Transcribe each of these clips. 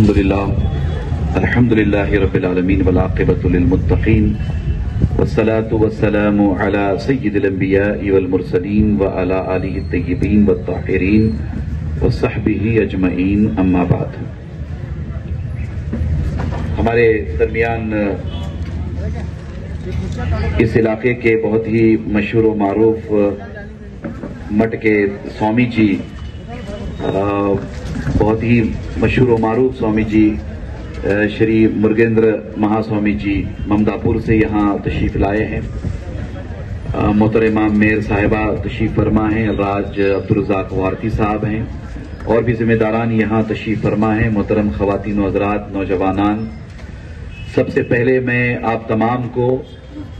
अल्हम्दुलिल्लाहि रब्बिल आलमीन वल आक़िबतु लिल मुत्तक़ीन वस्सलातु वस्सलामु अला सय्यिदिल अंबिया'i वल मुरसलीन व अला आलिहि तय्यिबीन वत ताहिरीन व सहबिही अजमईन अम्मा बाद। हमारे दरमियान इस इलाके के बहुत ही मशहूर व मारूफ मठ के स्वामी जी, बहुत ही मशहूर व मारूफ स्वामी जी श्री मुर्गेंद्र महास्वामी जी ममदापुर से यहाँ तशरीफ लाए हैं। मोहतरमा मेयर साहिबा तशरीफ फरमा हैं, अलराज अब्दुल रज़ाक वारती साहब हैं और भी जिम्मेदारान यहाँ तशरीफ फरमा हैं। मोहतरम ख़वातीन व हज़रात, नौजवानान, सबसे पहले मैं आप तमाम को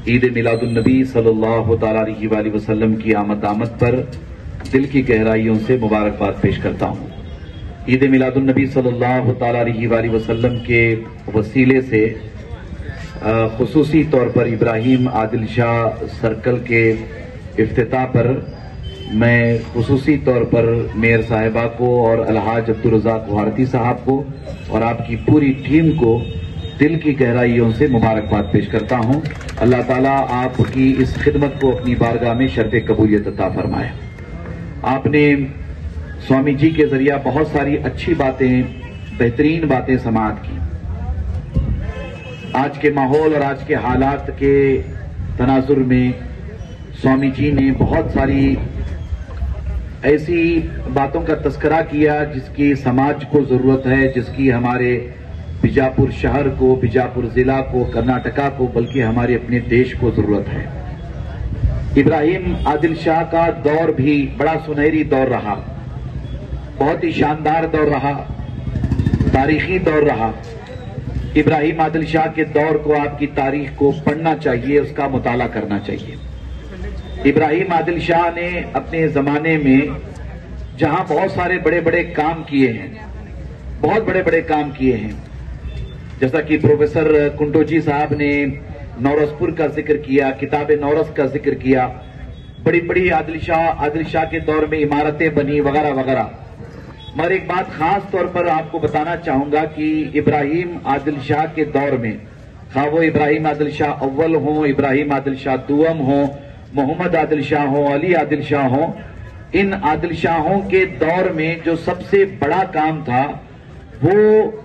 ईद मिलादुन्नबी सल्लल्लाहु तआला अलैहि वसल्लम की आमद पर दिल की गहराइयों से मुबारकबाद पेश करता हूँ। ईद मिलादुन्नबी सल्लल्लाहु तआला अलैहि वसल्लम के वसीले से खुसूसी तौर पर इब्राहिम आदिल शाह सर्कल के इफ्तिताह पर मैं खुसूसी तौर पर मेयर साहिबा को और अलहाज अब्दुल रज़ाक वारती साहब को और आपकी पूरी टीम को दिल की गहराइयों से मुबारकबाद पेश करता हूँ। अल्लाह ताला आपकी इस खिदमत को अपनी बारगाह में शर्फ़ कबूलियत अता फरमाए। आपने स्वामी जी के जरिया बहुत सारी अच्छी बातें, बेहतरीन बातें समाअत की। आज के माहौल और आज के हालात के तनाजुर में स्वामी जी ने बहुत सारी ऐसी बातों का तस्करा किया जिसकी समाज को जरूरत है, जिसकी हमारे बीजापुर शहर को, बीजापुर जिला को, कर्नाटका को, बल्कि हमारे अपने देश को जरूरत है। इब्राहिम आदिल शाह का दौर भी बड़ा सुनहरी दौर रहा, बहुत ही शानदार दौर रहा, तारीखी दौर रहा। इब्राहिम आदिल शाह के दौर को, आपकी तारीख को पढ़ना चाहिए, उसका मुताला करना चाहिए। इब्राहिम आदिल शाह ने अपने जमाने में जहां बहुत सारे बड़े बड़े काम किए हैं, बहुत बड़े बड़े काम किए हैं, जैसा कि प्रोफेसर कुंटोजी साहब ने नौरसपुर का जिक्र किया, किताब नौरस का जिक्र किया, बड़ी बड़ी आदिल शाह के दौर में इमारतें बनी वगैरह वगैरह। मगर एक बात खास तौर पर आपको बताना चाहूंगा कि इब्राहिम आदिल शाह के दौर में, खा वो इब्राहिम आदिल शाह अव्वल हो, इब्राहिम आदिल शाह दुअम हो, मोहम्मद आदिल शाह हो, अली आदिल शाह हो, इन आदिल शाहों के दौर में जो सबसे बड़ा काम था वो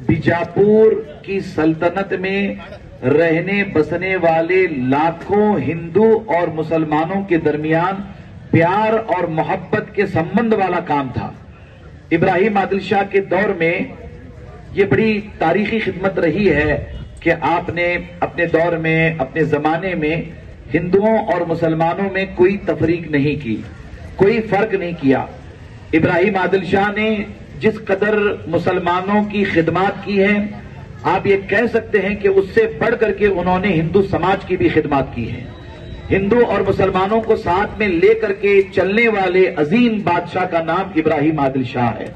बीजापुर की सल्तनत में रहने बसने वाले लाखों हिंदू और मुसलमानों के दरमियान प्यार और मोहब्बत के संबंध वाला काम था। इब्राहिम आदिल शाह के दौर में ये बड़ी तारीखी खिदमत रही है कि आपने अपने दौर में, अपने जमाने में हिंदुओं और मुसलमानों में कोई तफरीक नहीं की, कोई फर्क नहीं किया। इब्राहिम आदिल शाह ने जिस कदर मुसलमानों की खिदमत की है, आप ये कह सकते हैं कि उससे बढ़ करके उन्होंने हिंदू समाज की भी खिदमत की है। हिंदू और मुसलमानों को साथ में लेकर के चलने वाले अजीम बादशाह का नाम इब्राहिम आदिल शाह है।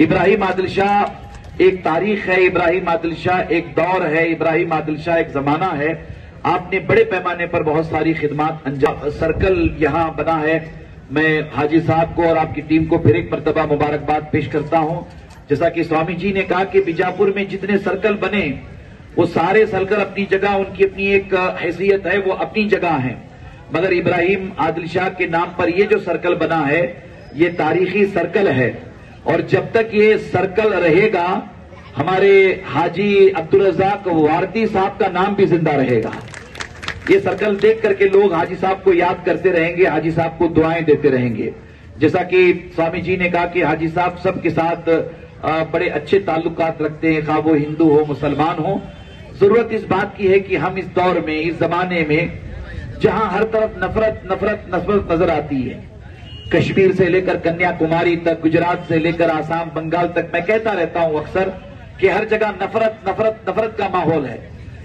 इब्राहिम आदिल शाह एक तारीख है, इब्राहिम आदिल शाह एक दौर है, इब्राहिम आदिल शाह एक जमाना है। आपने बड़े पैमाने पर बहुत सारी खिदमत अंजाम, सर्कल यहां बना है। मैं हाजी साहब को और आपकी टीम को फिर एक मरतबा मुबारकबाद पेश करता हूं। जैसा कि स्वामी जी ने कहा कि बीजापुर में जितने सर्कल बने वो सारे सर्कल अपनी जगह, उनकी अपनी एक हैसियत है, वो अपनी जगह है, मगर इब्राहिम आदिल शाह के नाम पर ये जो सर्कल बना है ये तारीखी सर्कल है। और जब तक ये सर्कल रहेगा हमारे हाजी अब्दुल रज़ाक वारती साहब का नाम भी जिंदा रहेगा। ये सर्कल देख करके लोग हाजी साहब को याद करते रहेंगे, हाजी साहब को दुआएं देते रहेंगे। जैसा कि स्वामी जी ने कहा कि हाजी साहब सबके साथ बड़े अच्छे ताल्लुकात रखते हैं, खा वो हिंदू हो मुसलमान हो। जरूरत इस बात की है कि हम इस दौर में, इस जमाने में जहां हर तरफ नफरत नफरत नफरत नजर आती है, कश्मीर से लेकर कन्याकुमारी तक, गुजरात से लेकर आसाम बंगाल तक, मैं कहता रहता हूं अक्सर कि हर जगह नफरत नफरत नफरत का माहौल है।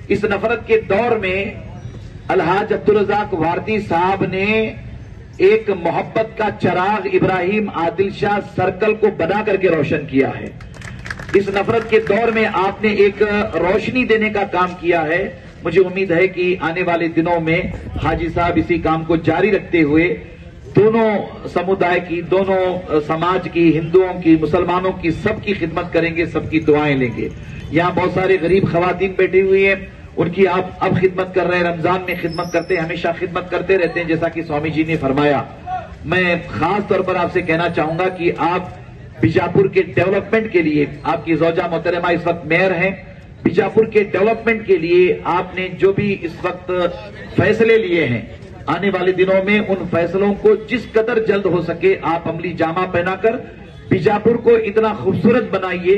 इस नफरत के दौर में अलहाज अब्दुल रज़ाक वारती साहब ने एक मोहब्बत का चिराग इब्राहिम आदिल शाह सर्कल को बना करके रोशन किया है। इस नफरत के दौर में आपने एक रोशनी देने का काम किया है। मुझे उम्मीद है कि आने वाले दिनों में हाजी साहब इसी काम को जारी रखते हुए दोनों समुदाय की, दोनों समाज की, हिंदुओं की, मुसलमानों की, सबकी खिदमत करेंगे, सबकी दुआएं लेंगे। यहाँ बहुत सारे गरीब खवातीन बैठी हुई हैं, उनकी आप अब खिदमत कर रहे हैं, रमजान में खिदमत करते हैं, हमेशा खिदमत करते रहते हैं, जैसा कि स्वामी जी ने फरमाया। मैं खास तौर पर आपसे कहना चाहूंगा कि आप बीजापुर के डेवलपमेंट के लिए, आपकी ज़ौजा मोहतरमा इस वक्त मेयर हैं, बीजापुर के डेवलपमेंट के लिए आपने जो भी इस वक्त फैसले लिए हैं, आने वाले दिनों में उन फैसलों को जिस कदर जल्द हो सके आप अमली जामा पहनाकर बीजापुर को इतना खूबसूरत बनाइए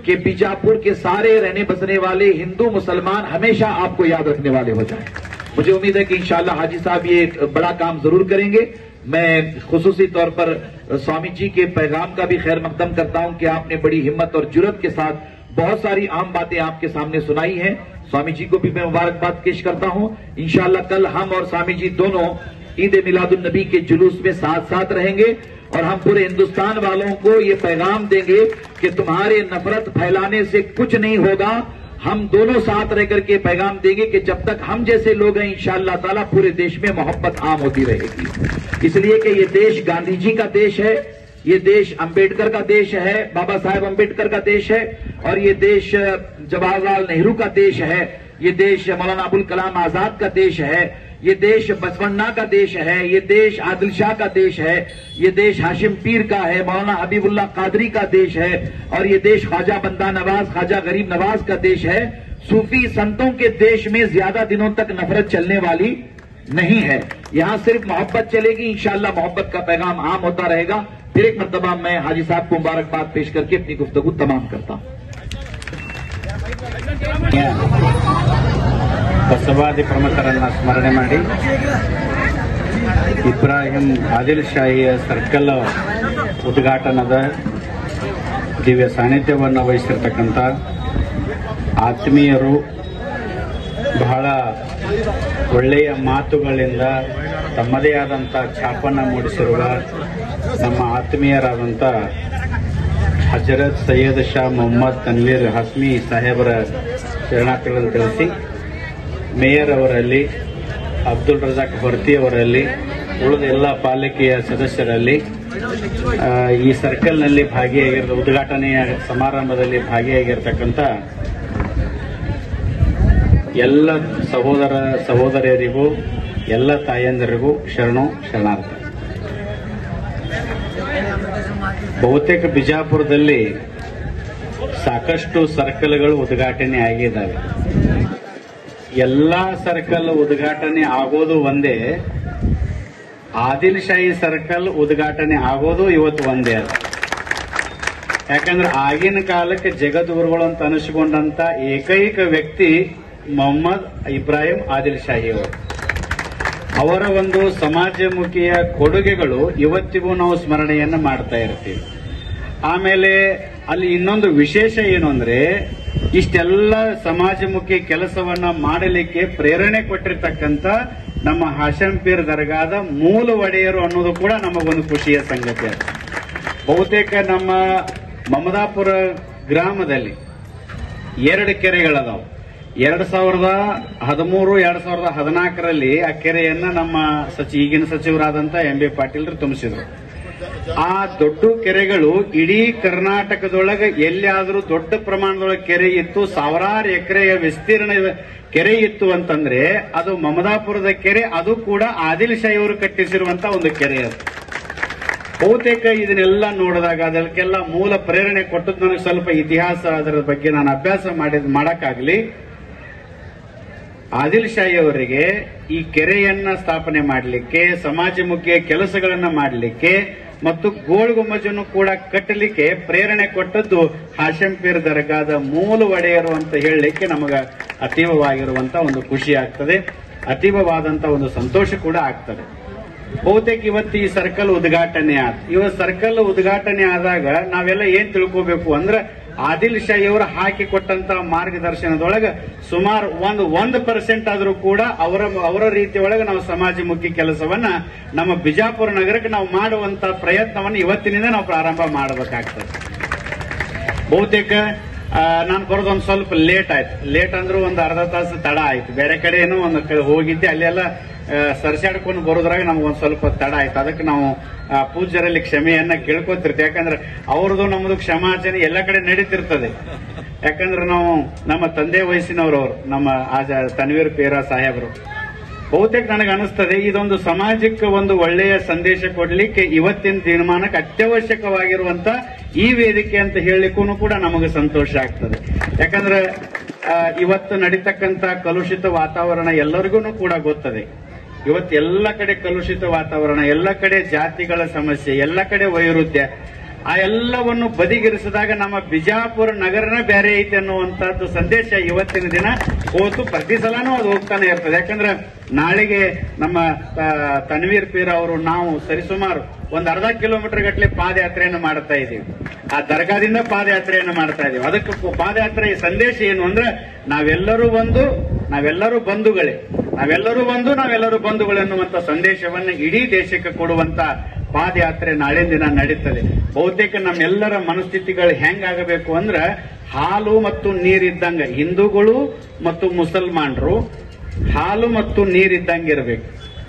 कि बीजापुर के सारे रहने बसने वाले हिंदू मुसलमान हमेशा आपको याद रखने वाले हो जाएं। मुझे उम्मीद है कि इंशाअल्लाह हाजी साहब ये एक बड़ा काम जरूर करेंगे। मैं खुसूसी तौर पर स्वामी जी के पैगाम का भी खैर मकदम करता हूं कि आपने बड़ी हिम्मत और जुर्रत के साथ बहुत सारी आम बातें आपके सामने सुनाई हैं। स्वामी जी को भी मैं मुबारकबाद पेश करता हूं। इंशाअल्लाह कल हम और स्वामी जी दोनों ईद मिलादुन नबी के जुलूस में साथ साथ रहेंगे और हम पूरे हिंदुस्तान वालों को ये पैगाम देंगे कि तुम्हारे नफरत फैलाने से कुछ नहीं होगा। हम दोनों साथ रह करके पैगाम देंगे कि जब तक हम जैसे लोग हैं इंशाअल्लाह ताला पूरे देश में मोहब्बत आम होती रहेगी। इसलिए कि ये देश गांधी जी का देश है, ये देश अंबेडकर का देश है, बाबा साहेब अंबेडकर का देश है, और ये देश जवाहरलाल नेहरू का देश है, ये देश मौलाना अबुल कलाम आजाद का देश है, ये देश बसवन्ना का देश है, ये देश आदिल शाह का देश है, ये देश हाशिम पीर का है, मौलाना हबीबुल्लाह कादरी का देश है, और ये देश ख्वाजा बंदा नवाज, ख्वाजा गरीब नवाज का देश है। सूफी संतों के देश में ज्यादा दिनों तक नफरत चलने वाली नहीं है। यहाँ सिर्फ मोहब्बत चलेगी, इंशाअल्लाह मोहब्बत का पैगाम आम होता रहेगा। फिर एक मर्तबा मैं हाजी साहब को मुबारकबाद पेश करके अपनी गुफ्तगू तमाम करता हूँ। ಬಸವಾದಿ ಪ್ರಮುಖರನ್ನ ಸ್ಮರಣೆ ಮಾಡಿ ಇಬ್ರಾಹಿಂ ಆದಿಲ್ ಶಾಹಿಯ ಸರ್ಕಲ್ ಉದ್ಘಾಟನದ ದಿವ್ಯ ಸಾನ್ನಿಧ್ಯವನ್ನು ವಹಿಸಿರ್ತಕ್ಕಂಥ ಆತ್ಮೀಯರು, ಬಹಳ ಒಳ್ಳೆಯ ಮಾತುಗಳಿಂದ ತಮ್ಮದೇ ಆದಂಥ ಛಾಪನ್ನು ಮೂಡಿಸಿರುವ ನಮ್ಮ ಆತ್ಮೀಯರಾದಂಥ ಹಜರತ್ ಸೈಯದ್ ಶಾ ಮೊಹಮ್ಮದ್ ತನ್ವೀರ್ ಹಸ್ಮಿ ಸಾಹೇಬರ ಶರಣಾರ್ಥಿಗಳನ್ನು ತಿಳಿಸಿ, ಮೇಯರ್ ಅವರಲ್ಲಿ, ಅಬ್ದುಲ್ ರಜಾಕ್ ಹೊರ್ತಿ ಅವರಲ್ಲಿ, ಉಳಿದ ಎಲ್ಲ ಪಾಲಿಕೆಯ ಸದಸ್ಯರಲ್ಲಿ, ಈ ಸರ್ಕಲ್ನಲ್ಲಿ ಭಾಗಿಯಾಗಿರುವ ಉದ್ಘಾಟನೆಯ ಸಮಾರಂಭದಲ್ಲಿ ಭಾಗಿಯಾಗಿರ್ತಕ್ಕಂಥ ಎಲ್ಲ ಸಹೋದರ ಸಹೋದರಿಯರಿಗೂ, ಎಲ್ಲ ತಾಯಂದಿರಿಗೂ ಶರಣಾರ್ಥಿ. ಬಹುತೇಕ ಬಿಜಾಪುರದಲ್ಲಿ ಸಾಕಷ್ಟು ಸರ್ಕಲ್ಗಳು ಉದ್ಘಾಟನೆ ಆಗಿದ್ದಾವೆ. ಎಲ್ಲಾ ಸರ್ಕಲ್ ಉದ್ಘಾಟನೆ ಆಗೋದು ಒಂದೇ, ಆದಿಲ್ ಶಾಹಿ ಸರ್ಕಲ್ ಉದ್ಘಾಟನೆ ಆಗೋದು ಇವತ್ತು ಒಂದೇ ಅದ. ಯಾಕಂದ್ರೆ ಆಗಿನ ಕಾಲಕ್ಕೆ ಜಗದ್ಗುರುಗಳು ಅಂತ ಅನಿಸಿಕೊಂಡಂತ ಏಕೈಕ ವ್ಯಕ್ತಿ ಮೊಹಮ್ಮದ್ ಇಬ್ರಾಹಿಂ ಆದಿಲ್ ಶಾಹಿ ಅವರು. ಅವರ ಒಂದು ಸಮಾಜಮುಖಿಯ ಕೊಡುಗೆಗಳು ಇವತ್ತಿಗೂ ನಾವು ಸ್ಮರಣೆಯನ್ನು ಮಾಡ್ತಾ ಇರ್ತೀವಿ. ಆಮೇಲೆ ಅಲ್ಲಿ ಇನ್ನೊಂದು ವಿಶೇಷ ಏನು ಅಂದ್ರೆ, ಇಷ್ಟೆಲ್ಲ ಸಮಾಜಮುಖಿ ಕೆಲಸವನ್ನ ಮಾಡಲಿಕ್ಕೆ ಪ್ರೇರಣೆ ಕೊಟ್ಟಿರ್ತಕ್ಕಂಥ ನಮ್ಮ ಹಾಶಂ ಪೀರ್ ದರ್ಗಾದ ಮೂಲ ಒಡೆಯರು ಅನ್ನೋದು ಕೂಡ ನಮಗೊಂದು ಖುಷಿಯ ಸಂಗತಿ. ಬಹುತೇಕ ನಮ್ಮ ಮಮದಾಪುರ ಗ್ರಾಮದಲ್ಲಿ 2 ಕೆರೆಗಳದಾವು. 2013, 2014ರಲ್ಲಿ ಆ ಕೆರೆಯನ್ನ ನಮ್ಮ ಈಗಿನ ಸಚಿವರಾದಂತ ಎಂ ಬಿ ಪಾಟೀಲ್ರು ತುಂಬಿಸಿದ್ರು. ಆ ದೊಡ್ಡ ಕೆರೆಗಳು ಇಡೀ ಕರ್ನಾಟಕದೊಳಗೆ ಎಲ್ಲಿಯಾದ್ರೂ ದೊಡ್ಡ ಪ್ರಮಾಣದೊಳಗೆ ಕೆರೆ ಇತ್ತು, ಸಾವಿರಾರು ಎಕರೆಯ ವಿಸ್ತೀರ್ಣ ಕೆರೆ ಇತ್ತು ಅಂತಂದ್ರೆ ಅದು ಮಮದಾಪುರದ ಕೆರೆ. ಅದು ಕೂಡ ಆದಿಲ್ ಶಾಹಿ ಅವರು ಕಟ್ಟಿಸಿರುವಂತ ಒಂದು ಕೆರೆ. ಅದು ಬಹುತೇಕ ಇದನ್ನೆಲ್ಲ ನೋಡಿದಾಗ ಅದಕ್ಕೆಲ್ಲ ಮೂಲ ಪ್ರೇರಣೆ ಕೊಟ್ಟದ್ದು ನನಗೆ ಸ್ವಲ್ಪ ಇತಿಹಾಸ, ಅದರ ಬಗ್ಗೆ ನಾನು ಅಭ್ಯಾಸ ಮಾಡಕ್ಕಾಗ್ಲಿ. ಆದಿಲ್ ಶಾಹಿ ಅವರಿಗೆ ಈ ಕೆರೆಯನ್ನ ಸ್ಥಾಪನೆ ಮಾಡಲಿಕ್ಕೆ, ಸಮಾಜಮುಖಿಯ ಕೆಲಸಗಳನ್ನ ಮಾಡಲಿಕ್ಕೆ ಮತ್ತು ಗೋಲ್ ಗುಮ್ಮಜನ್ನು ಕೂಡ ಕಟ್ಟಲಿಕ್ಕೆ ಪ್ರೇರಣೆ ಕೊಟ್ಟದ್ದು ಹಾಶಂ ಪೀರ್ ದರ್ಗಾದ ಮೂಲ ಒಡೆಯರು ಅಂತ ಹೇಳಲಿಕ್ಕೆ ನಮಗ ಅತೀವವಾಗಿರುವಂತ ಒಂದು ಖುಷಿ ಆಗ್ತದೆ, ಅತೀವವಾದಂತ ಒಂದು ಸಂತೋಷ ಕೂಡ ಆಗ್ತದೆ. ಬಹುತೇಕ ಇವತ್ತು ಈ ಸರ್ಕಲ್ ಉದ್ಘಾಟನೆ ಇವತ್ತು ಸರ್ಕಲ್ ಉದ್ಘಾಟನೆ ಆದಾಗ ನಾವೆಲ್ಲ ಏನ್ ತಿಳ್ಕೋಬೇಕು ಅಂದ್ರೆ, ಆದಿಲ್ ಶಾಹಿ ಅವರು ಹಾಕಿ ಕೊಟ್ಟಂತ ಮಾರ್ಗದರ್ಶನದೊಳಗೆ ಸುಮಾರು 1% ಆದರೂ ಕೂಡ ಅವರ ರೀತಿಯೊಳಗೆ ನಾವು ಸಮಾಜಮುಖಿ ಕೆಲಸವನ್ನ ನಮ್ಮ ಬಿಜಾಪುರ ನಗರಕ್ಕೆ ನಾವು ಮಾಡುವಂತ ಪ್ರಯತ್ನವನ್ನು ಇವತ್ತಿನಿಂದ ನಾವು ಪ್ರಾರಂಭ ಮಾಡಬೇಕಾಗ್ತದೆ. ಬಹುತೇಕ ನಾನು ಬರೋದೊಂದು ಸ್ವಲ್ಪ ಲೇಟ್ ಆಯ್ತು. ಲೇಟ್ ಅಂದ್ರೂ ಒಂದು ಅರ್ಧ ತಾಸು ತಡ ಆಯ್ತು. ಬೇರೆ ಕಡೆ ಏನೋ ಒಂದು ಹೋಗಿದ್ದೆ, ಅಲ್ಲೆಲ್ಲ ಸರ್ಸಾಡ್ಕೊಂಡು ಬರೋದ್ರಾಗ ನಮ್ಗೊಂದು ಸ್ವಲ್ಪ ತಡ ಆಯ್ತು. ಅದಕ್ಕೆ ನಾವು ಪೂಜ್ಯರಲ್ಲಿ ಕ್ಷಮೆಯನ್ನ ಕೇಳ್ಕೊತಿರ್ತೀವಿ. ಯಾಕಂದ್ರೆ ಅವ್ರದ್ದು ನಮ್ದು ಕ್ಷಮಾಚನೆ ಎಲ್ಲ ಕಡೆ ನಡೀತಿರ್ತದೆ. ಯಾಕಂದ್ರೆ ನಾವು ನಮ್ಮ ತಂದೆ ವಯಸ್ಸಿನವರು, ನಮ್ಮ ತನ್ವೀರ್ ಪೇರಾ ಸಾಹೇಬರು, ಬಹುತೇಕ ನನಗೆ ಅನಿಸ್ತದೆ ಇದೊಂದು ಸಮಾಜಕ್ಕೆ ಒಂದು ಒಳ್ಳೆಯ ಸಂದೇಶ ಕೊಡ್ಲಿಕ್ಕೆ ಇವತ್ತಿನ ದಿನಮಾನಕ್ಕೆ ಅತ್ಯವಶ್ಯಕವಾಗಿರುವಂತ ಈ ವೇದಿಕೆ ಅಂತ ಹೇಳಲಿಕ್ಕೂ ಕೂಡ ನಮಗೆ ಸಂತೋಷ ಆಗ್ತದೆ. ಯಾಕಂದ್ರೆ ಇವತ್ತು ನಡೀತಕ್ಕಂತ ಕಲುಷಿತ ವಾತಾವರಣ ಎಲ್ಲರಿಗೂ ಕೂಡ ಗೊತ್ತದೆ. ಇವತ್ತು ಎಲ್ಲ ಕಡೆ ಕಲುಷಿತ ವಾತಾವರಣ, ಎಲ್ಲ ಕಡೆ ಜಾತಿಗಳ ಸಮಸ್ಯೆ, ಎಲ್ಲ ಕಡೆ ವೈರುಧ್ಯ, ಆ ಎಲ್ಲವನ್ನು ಬದಿಗಿರಿಸಿದಾಗ ನಮ್ಮ ಬಿಜಾಪುರ ನಗರನೇ ಬೇರೆ ಐತೆ ಅನ್ನುವಂತಹದ್ದು ಸಂದೇಶ ಇವತ್ತಿನ ದಿನ ಹೋತು. ಪ್ರತಿ ಸಲನೂ ಅದು ಹೋಗ್ತಾನೆ ಇರ್ತದೆ. ಯಾಕಂದ್ರೆ ನಾಳೆಗೆ ನಮ್ಮ ತನ್ವೀರ್ ಪೀರ್ ಅವರು ನಾವು ಸರಿಸುಮಾರು ಒಂದು ಅರ್ಧ ಕಿಲೋಮೀಟರ್ ಗಟ್ಟಲೆ ಪಾದಯಾತ್ರೆಯನ್ನು ಮಾಡ್ತಾ ಇದ್ದೀವಿ. ಆ ದರ್ಗಾದಿಂದ ಪಾದಯಾತ್ರೆಯನ್ನು ಮಾಡ್ತಾ ಇದೀವಿ. ಅದಕ್ಕೆ ಪಾದಯಾತ್ರೆ ಸಂದೇಶ ಏನು ಅಂದ್ರೆ ನಾವೆಲ್ಲರೂ ಒಂದು, ನಾವೆಲ್ಲರೂ ಬಂಧುಗಳೇ, ನಾವೆಲ್ಲರೂ ಬಂಧುಗಳು ಎನ್ನುವಂತ ಸಂದೇಶವನ್ನು ಇಡೀ ದೇಶಕ್ಕೆ ಕೊಡುವಂತ ಪಾದಯಾತ್ರೆ ನಾಳಿನ ದಿನ ನಡೀತದೆ. ಬಹುತೇಕ ನಮ್ಮೆಲ್ಲರ ಮನಸ್ಥಿತಿಗಳು ಹೆಂಗಾಗಬೇಕು ಅಂದ್ರೆ ಹಾಲು ಮತ್ತು ನೀರಿದ್ದಂಗ, ಹಿಂದೂಗಳು ಮತ್ತು ಮುಸಲ್ಮಾನರು ಹಾಲು ಮತ್ತು ನೀರಿದ್ದಂಗೆ ಇರಬೇಕು.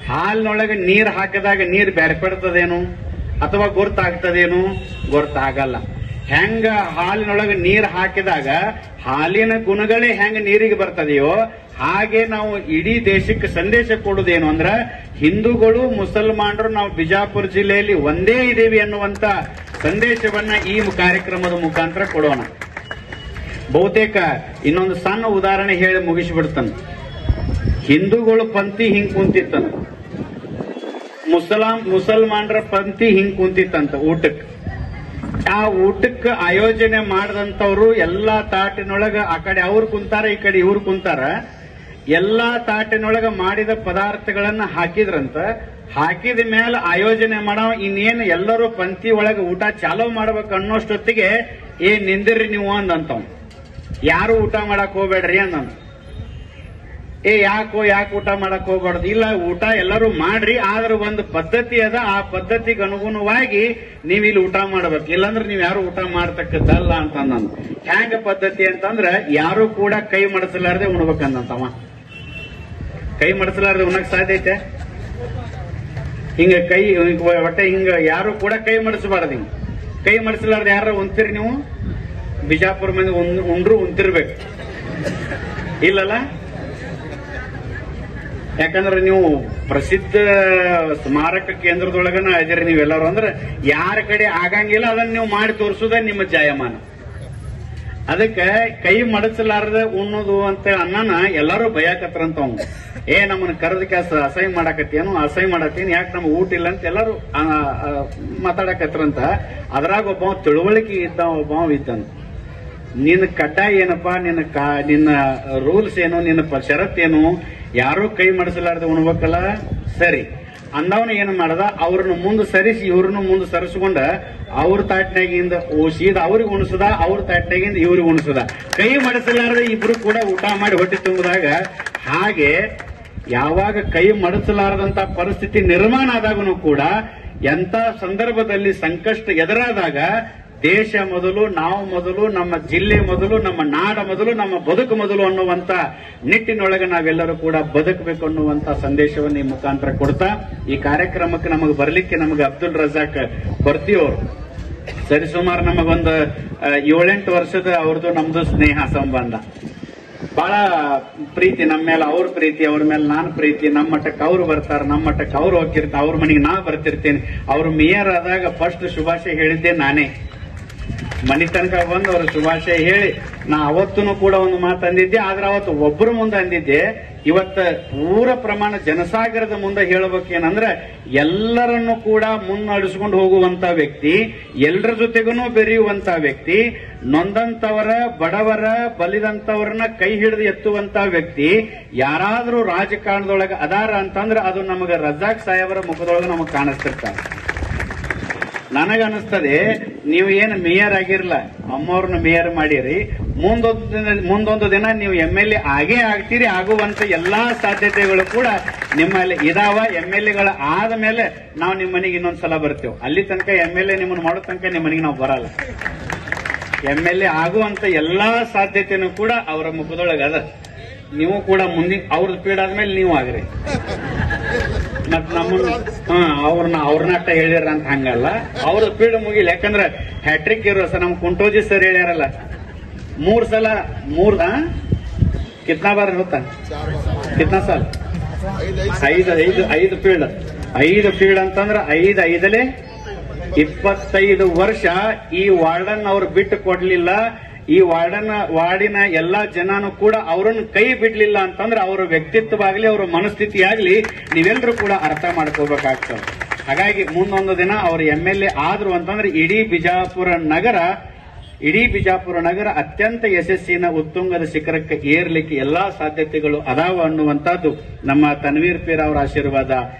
ಹಾಲಿನೊಳಗೆ ನೀರು ಹಾಕಿದಾಗ ನೀರು ಬೇರ್ಪಡ್ತದೇನು ಅಥವಾ ಗೊತ್ತಾಗ್ತದೇನು? ಗೊತ್ತಾಗಲ್ಲ. ಹೆಂಗ ಹಾಲಿನೊಳಗೆ ನೀರು ಹಾಕಿದಾಗ ಹಾಲಿನ ಗುಣಗಳೇ ಹೆಂಗ ನೀರಿಗೆ ಬರ್ತದೆಯೋ ಹಾಗೆ ನಾವು ಇಡೀ ದೇಶಕ್ಕೆ ಸಂದೇಶ ಕೊಡುವುದೇನು ಅಂದ್ರೆ ಹಿಂದೂಗಳು ಮುಸಲ್ಮಾನರು ನಾವು ಬಿಜಾಪುರ ಜಿಲ್ಲೆಯಲ್ಲಿ ಒಂದೇ ಇದ್ದೀವಿ ಅನ್ನುವಂತ ಸಂದೇಶವನ್ನ ಈ ಕಾರ್ಯಕ್ರಮದ ಮುಖಾಂತರ ಕೊಡೋಣ. ಬಹುತೇಕ ಇನ್ನೊಂದು ಸಣ್ಣ ಉದಾಹರಣೆ ಹೇಳಿ ಮುಗಿಸಿಬಿಡ್ತಾನೆ. ಹಿಂದೂಗಳು ಪಂಕ್ತಿ ಹಿಂಗ್ ಕುಂತಿತ್ತಂತ, ಮುಸಲ್ಮಾನರ ಪಂಕ್ತಿ ಹಿಂಗ್ ಕುಂತಿತ್ತಂತ ಊಟಕ್ಕೆ. ಆ ಊಟಕ್ಕೆ ಆಯೋಜನೆ ಮಾಡಿದಂತವ್ರು ಎಲ್ಲಾ ತಾಟಿನೊಳಗ ಆ ಕಡೆ ಅವ್ರು ಕುಂತಾರ, ಈ ಕಡೆ ಇವ್ರು ಕುಂತಾರ. ಎಲ್ಲಾ ತಾಟಿನೊಳಗ ಮಾಡಿದ ಪದಾರ್ಥಗಳನ್ನ ಹಾಕಿದ್ರಂತ. ಹಾಕಿದ ಮೇಲೆ ಆಯೋಜನೆ ಮಾಡೋ ಇನ್ನೇನು ಎಲ್ಲರೂ ಪಂಕ್ತಿ ಒಳಗೆ ಊಟ ಚಾಲೂ ಮಾಡ್ಬೇಕು ಅನ್ನೋಷ್ಟೊತ್ತಿಗೆ ನಿಂದಿರ್ರಿ ನೀವು ಅಂದಂತವ್. ಯಾರು ಊಟ ಮಾಡಕ್ ಹೋಗ್ಬೇಡ್ರಿ ಅಂದಂತ. ಯಾಕೆ ಊಟ ಮಾಡಕ್ ಹೋಗ್ಬಾರ್ದು? ಇಲ್ಲ, ಊಟ ಎಲ್ಲರೂ ಮಾಡ್ರಿ, ಆದ್ರೆ ಒಂದು ಪದ್ಧತಿ ಅದ, ಆ ಪದ್ಧತಿಗೆ ಅನುಗುಣವಾಗಿ ನೀವ್ ಇಲ್ಲಿ ಊಟ ಮಾಡ್ಬೇಕು, ಇಲ್ಲಾಂದ್ರೆ ನೀವ್ ಯಾರು ಊಟ ಮಾಡ್ತಕ್ಕದ್ದಲ್ಲ ಅಂತಂದ. ಹ್ಯಾಂಗ ಪದ್ಧತಿ ಅಂತಂದ್ರ ಯಾರು ಕೂಡ ಕೈ ಮಡಸಲಾರದೆ ಉಣ್ಬೇಕಂದಂತವ. ಕೈ ಮಡಸಲಾರದೆ ಉಣ್ಣಕ್ ಸಾಧ್ಯ ಐತೆ? ಹಿಂಗ ಕೈ ಒಟ್ಟೆ ಹಿಂಗ ಯಾರು ಕೂಡ ಕೈ ಮಡಿಸಬಾರ್ದು. ಹಿಂಗ ಕೈ ಮಡಿಸಲಾರ್ದೆ ಯಾರ ಉಂತೀರಿ ನೀವು? ಬಿಜಾಪುರ ಮಂದಿ ಉಂಡ್ರು ಉಂತಿರ್ಬೇಕು, ಇಲ್ಲಲ್ಲ? ಯಾಕಂದ್ರೆ ನೀವು ಪ್ರಸಿದ್ಧ ಸ್ಮಾರಕ ಕೇಂದ್ರದೊಳಗನ ಇದೀರಿ ನೀವೆಲ್ಲರೂ. ಅಂದ್ರೆ ಯಾರ ಕಡೆ ಆಗಂಗಿಲ್ಲ ಅದನ್ನ ನೀವು ಮಾಡಿ ತೋರಿಸೋದ ನಿಮ್ಮ ಜಾಯಮಾನ. ಅದಕ್ಕೆ ಕೈ ಮಡಸಲಾರದ ಉಣ್ಣೋದು ಅಂತ ಅನ್ನನ ಎಲ್ಲರೂ ಭಯಕತ್ರಂತ. ನಮ್ಮನ್ನ ಕರೆದ ಕೆಲಸ ಅಸಹ್ಯ ಮಾಡಾಕತ್ತೇನು, ಅಸಹ್ಯ ಮಾಡತ್ತೇನು, ಯಾಕೆ ನಮ್ಗೆ ಊಟ ಇಲ್ಲ ಅಂತ ಎಲ್ಲರೂ ಮಾತಾಡಕತ್ರಂತ. ಅದ್ರಾಗ ಒಬ್ಬ ತಿಳುವಳಿಕೆ ಇದ್ದ, ಒಬ್ಬ ಇದ್ದಂತ. ನಿನ್ನ ಕಡ್ಡಾಯ ಏನಪ್ಪಾ, ನಿನ್ನ ರೂಲ್ಸ್ ಏನು, ನಿನ್ನ ಷರತ್ತೇನು? ಯಾರು ಕೈ ಮಡಿಸಲಾರ್ದೆ ಉಣ್ಬೇಕಲ್ಲ, ಸರಿ ಅಂದವನ ಏನ್ ಮಾಡದ, ಅವ್ರನ್ನ ಮುಂದೆ ಸರಿಸಿ ಇವ್ರನ್ನ ಮುಂದೆ ಸರಿಸ್ಕೊಂಡ ಅವ್ರ ತಾಟ್ನಾಗಿಂದ ಸೀದಾ ಅವ್ರಿಗೆ ಉಣಿಸದ, ಅವ್ರ ತಾಟ್ನಾಗಿಂದ ಇವ್ರಿಗೆ ಉಣಿಸದ. ಕೈ ಮಡಿಸಲಾರ್ದೆ ಇಬ್ರು ಕೂಡ ಊಟ ಮಾಡಿ ಹೊಟ್ಟೆ ತುಂಬಿದಾಗ, ಹಾಗೆ ಯಾವಾಗ ಕೈ ಮಡಿಸಲಾರದಂತ ಪರಿಸ್ಥಿತಿ ನಿರ್ಮಾಣ ಆದಾಗೂ ಕೂಡ ಎಂತ ಸಂದರ್ಭದಲ್ಲಿ ಸಂಕಷ್ಟ ಎದುರಾದಾಗ ದೇಶ ಮೊದಲು, ನಾವು ಮೊದಲು, ನಮ್ಮ ಜಿಲ್ಲೆ ಮೊದಲು, ನಮ್ಮ ನಾಡ ಮೊದಲು, ನಮ್ಮ ಬದುಕು ಮೊದಲು ಅನ್ನುವಂತ ನಿಟ್ಟಿನೊಳಗೆ ನಾವೆಲ್ಲರೂ ಕೂಡ ಬದುಕಬೇಕು ಅನ್ನುವಂತ ಸಂದೇಶವನ್ನು ಈ ಮುಖಾಂತರ ಕೊಡ್ತಾ, ಈ ಕಾರ್ಯಕ್ರಮಕ್ಕೆ ನಮಗೆ ಬರ್ಲಿಕ್ಕೆ ನಮಗೆ ಅಬ್ದುಲ್ ರಜಾಕ್ ಬರ್ತಿಯವರು ಸರಿಸುಮಾರು ನಮಗೊಂದು 7-8 ವರ್ಷದ ಅವ್ರದ್ದು ನಮ್ದು ಸ್ನೇಹ ಸಂಬಂಧ. ಬಹಳ ಪ್ರೀತಿ ನಮ್ಮ ಮೇಲೆ, ಅವ್ರ ಪ್ರೀತಿ, ಅವ್ರ ಮೇಲೆ ನಾನು ಪ್ರೀತಿ. ನಮ್ಮ ಮಟ್ಟಕ್ಕೆ ಅವ್ರು ಬರ್ತಾರ, ನಮ್ಮ ಮಟ್ಟಕ್ಕೆ ಅವ್ರು ಹೋಗಿರ್ತಾರೆ, ಅವ್ರ ಮನೆಗೆ ನಾ ಬರ್ತಿರ್ತೇನೆ. ಅವ್ರು ಮೇಯರ್ ಆದಾಗ ಫಸ್ಟ್ ಶುಭಾಶಯ ಹೇಳಿದ್ದೆ ನಾನೇ. ಮನೆ ತನಕ ಬಂದು ಅವ್ರ ಶುಭಾಶಯ ಹೇಳಿ ನಾ ಅವತ್ತೂ ಕೂಡ ಒಂದು ಮಾತು ಅಂದಿದ್ದೆ. ಆದ್ರೆ ಅವತ್ತು ಒಬ್ಬರು ಮುಂದೆ ಅಂದಿದ್ದೆ. ಇವತ್ತ ಪೂರ ಪ್ರಮಾಣ ಜನಸಾಗರದ ಮುಂದೆ ಹೇಳಬೇಕೇನಂದ್ರೆ ಎಲ್ಲರನ್ನು ಕೂಡ ಮುನ್ನಡೆಸ್ಕೊಂಡು ಹೋಗುವಂತ ವ್ಯಕ್ತಿ, ಎಲ್ಲರ ಜೊತೆಗೂ ಬೆರೆಯುವಂತ ವ್ಯಕ್ತಿ, ನೊಂದಂತವರ, ಬಡವರ, ಬಲಿದಂತವರನ್ನ ಕೈ ಹಿಡಿದು ಎತ್ತುವಂತ ವ್ಯಕ್ತಿ ಯಾರಾದ್ರೂ ರಾಜಕಾರಣದೊಳಗೆ ಅದಾರ ಅಂತಂದ್ರೆ ಅದು ನಮಗೆ ರಜಾಕ್ ಸಾಹೇಬರ ಮುಖದೊಳಗೆ ನಮಗ್ ಕಾಣಿಸ್ತಿರ್ತಾರೆ. ನನಗನ್ನಿಸ್ತದೆ, ನೀವು ಏನು ಮೇಯರ್ ಆಗಿರಲ್ಲ, ಅಮ್ಮವ್ರನ್ನ ಮೇಯರ್ ಮಾಡಿರಿ, ಮುಂದೊಂದು ದಿನ ನೀವು MLA ಆಗೇ ಆಗ್ತೀರಿ. ಆಗುವಂತ ಎಲ್ಲಾ ಸಾಧ್ಯತೆಗಳು ಕೂಡ ನಿಮ್ಮಲ್ಲಿ ಇದಾವ. MLAಗಳ ಆದ ಮೇಲೆ ನಾವು ನಿಮ್ಮ ಮನೆಗೆ ಇನ್ನೊಂದ್ಸಲ ಬರ್ತೇವೆ. ಅಲ್ಲಿ ತನಕ MLA ನಿಮ್ಮನ್ನು ಮಾಡೋ ತನಕ ನಿಮ್ಮ ಮನೆಗೆ ನಾವು ಬರಲ್ಲ. MLA ಆಗುವಂತ ಎಲ್ಲಾ ಸಾಧ್ಯತೆನೂ ಕೂಡ ಅವರ ಮುಖದೊಳಗ ಅದ. ನೀವು ಕೂಡ ಮುಂದೆ ಅವ್ರದ್ದು ಪೀಡ್ ಆದ್ಮೇಲೆ ನೀವು ಆಗ್ರಿ. ಮತ್ ನಮ್ಮನ್ನ ಅವ್ರನ್ನಟ್ಟ ಹೇಳ್ಯಾರ ಅಂತ ಹಂಗಲ್ಲ, ಅವ್ರ ಪೀಡ್ ಮುಗಿಲಿ. ಯಾಕಂದ್ರೆ ಹ್ಯಾಟ್ರಿಕ್ ಇರೋ ಸರ್, ನಮ್ ಕುಂಟೋಜಿ ಸರ್ ಹೇಳ್ಯಾರಲ್ಲ, 3 ಸಲ ಕಿತ್ನಾ ಬಾರ್ ಹೋತಾ ಕಿತ್ನಾ ಸಾಲ 5 ಫೀಲ್ಡ್ 5 ಫೀಲ್ಡ್ ಅಂತಂದ್ರ 5 25 ವರ್ಷ ಈ ವಾರ್ಡನ್ ಅವ್ರು ಬಿಟ್ಟು ಕೊಡ್ಲಿಲ್ಲ. ಈ ವಾರ್ಡಿನ ಎಲ್ಲಾ ಜನನು ಕೂಡ ಅವರನ್ನು ಕೈ ಬಿಡ್ಲಿಲ್ಲ ಅಂತಂದ್ರೆ ಅವರ ವ್ಯಕ್ತಿತ್ವವಾಗ್ಲಿ ಅವರ ಮನಸ್ಥಿತಿ ಆಗ್ಲಿ ನೀವೆಲ್ಲರೂ ಕೂಡ ಅರ್ಥ ಮಾಡ್ಕೋಬೇಕಾಗ್ತದೆ. ಹಾಗಾಗಿ ಮುಂದೊಂದು ದಿನ ಅವರು MLA ಆದ್ರು ಅಂತಂದ್ರೆ ಇಡೀ ಬಿಜಾಪುರ ನಗರ ಅತ್ಯಂತ ಯಶಸ್ಸಿನ ಉತ್ತುಂಗದ ಶಿಖರಕ್ಕೆ ಏರ್ಲಿಕ್ಕೆ ಎಲ್ಲಾ ಸಾಧ್ಯತೆಗಳು ಅದಾವ ಅನ್ನುವಂತದ್ದು ನಮ್ಮ ತನ್ವೀರ್ ಪೀರ್ ಅವರ ಆಶೀರ್ವಾದ,